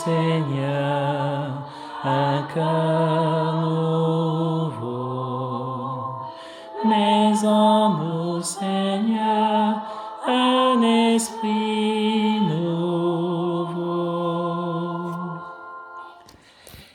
Seigneur, un cœur nouveau. Mais en nous, Seigneur, un esprit nouveau.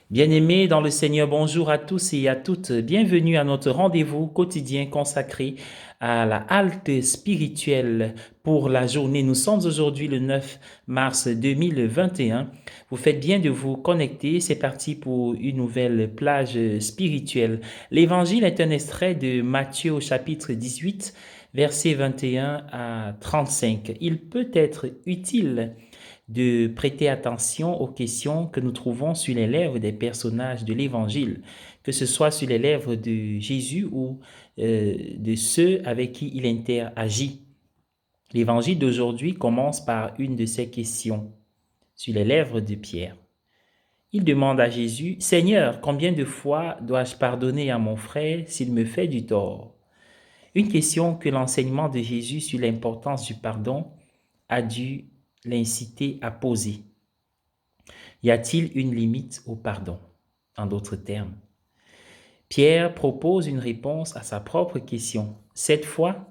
Bien-aimés dans le Seigneur, bonjour à tous et à toutes. Bienvenue à notre rendez-vous quotidien consacré à la halte spirituelle pour la journée. Nous sommes aujourd'hui le 9 mars 2021. Vous faites bien de vous connecter. C'est parti pour une nouvelle plage spirituelle. L'évangile est un extrait de Matthieu au chapitre 18, versets 21 à 35. Il peut être utile de prêter attention aux questions que nous trouvons sur les lèvres des personnages de l'Évangile, que ce soit sur les lèvres de Jésus ou de ceux avec qui il interagit. L'Évangile d'aujourd'hui commence par une de ces questions sur les lèvres de Pierre. Il demande à Jésus, « Seigneur, combien de fois dois-je pardonner à mon frère s'il me fait du tort ?» Une question que l'enseignement de Jésus sur l'importance du pardon a dû l'inciter à poser. Y a-t-il une limite au pardon? En d'autres termes, Pierre propose une réponse à sa propre question. Cette fois,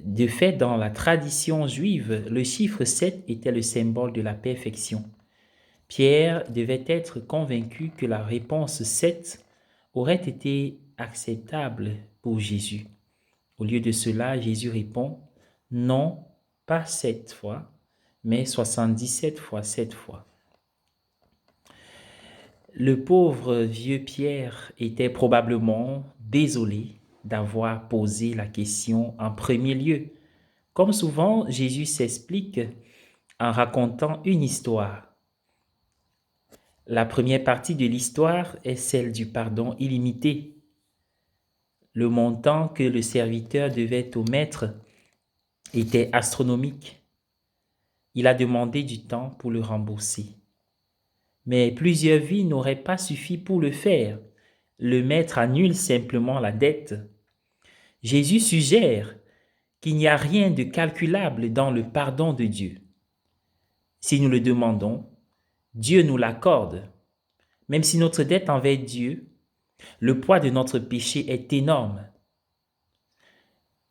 de fait, dans la tradition juive, le chiffre 7 était le symbole de la perfection. Pierre devait être convaincu que la réponse 7 aurait été acceptable pour Jésus. Au lieu de cela, Jésus répond, non, pas 7 fois, mais 77 fois 7 fois. Le pauvre vieux Pierre était probablement désolé d'avoir posé la question en premier lieu. Comme souvent, Jésus s'explique en racontant une histoire. La première partie de l'histoire est celle du pardon illimité. Le montant que le serviteur devait au maître était astronomique. Il a demandé du temps pour le rembourser. Mais plusieurs vies n'auraient pas suffi pour le faire. Le maître annule simplement la dette. Jésus suggère qu'il n'y a rien de calculable dans le pardon de Dieu. Si nous le demandons, Dieu nous l'accorde. Même si notre dette envers Dieu, le poids de notre péché est énorme.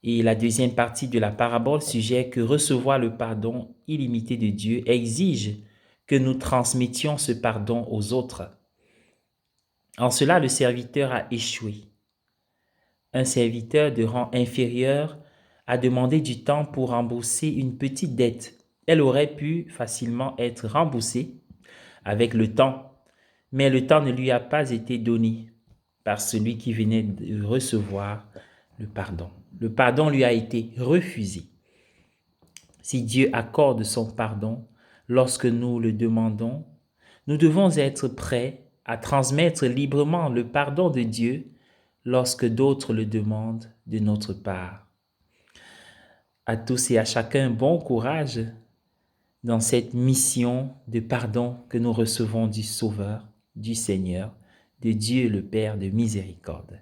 Et la deuxième partie de la parabole suggère que recevoir le pardon illimité de Dieu exige que nous transmettions ce pardon aux autres. En cela, le serviteur a échoué. Un serviteur de rang inférieur a demandé du temps pour rembourser une petite dette. Elle aurait pu facilement être remboursée avec le temps, mais le temps ne lui a pas été donné par celui qui venait de recevoir le pardon. Le pardon lui a été refusé. Si Dieu accorde son pardon lorsque nous le demandons, nous devons être prêts à transmettre librement le pardon de Dieu lorsque d'autres le demandent de notre part. À tous et à chacun, bon courage dans cette mission de pardon que nous recevons du Sauveur, du Seigneur, de Dieu le Père de miséricorde.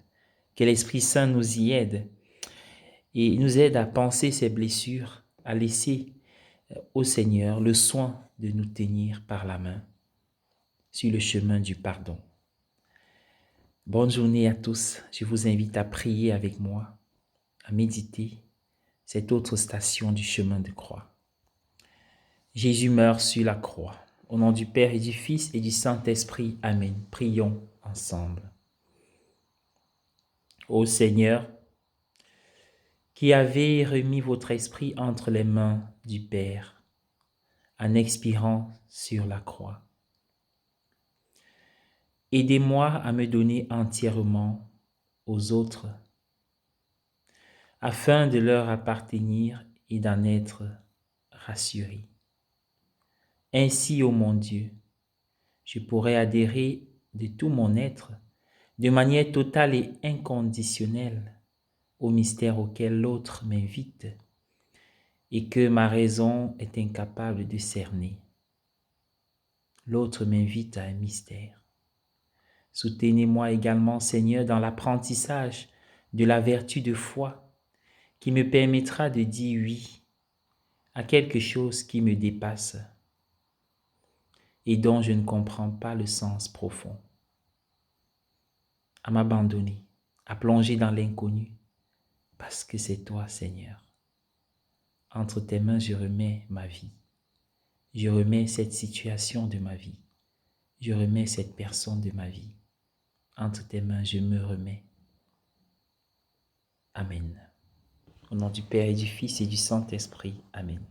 Que l'Esprit Saint nous y aide et nous aide à penser ces blessures, à laisser au Seigneur le soin de nous tenir par la main sur le chemin du pardon. Bonne journée à tous. Je vous invite à prier avec moi, à méditer cette autre station du chemin de croix. Jésus meurt sur la croix. Au nom du Père et du Fils et du Saint-Esprit. Amen. Prions ensemble. Ô Seigneur, qui avez remis votre esprit entre les mains du Père en expirant sur la croix, aidez-moi à me donner entièrement aux autres afin de leur appartenir et d'en être rassuré. Ainsi, ô mon Dieu, je pourrai adhérer de tout mon être, de manière totale et inconditionnelle, au mystère auquel l'autre m'invite et que ma raison est incapable de cerner. L'autre m'invite à un mystère. Soutenez-moi également, Seigneur, dans l'apprentissage de la vertu de foi qui me permettra de dire oui à quelque chose qui me dépasse. et dont je ne comprends pas le sens profond. À m'abandonner, à plonger dans l'inconnu, parce que c'est toi, Seigneur. Entre tes mains, je remets ma vie. Je remets cette situation de ma vie. Je remets cette personne de ma vie. Entre tes mains, je me remets. Amen. Au nom du Père et du Fils et du Saint-Esprit. Amen.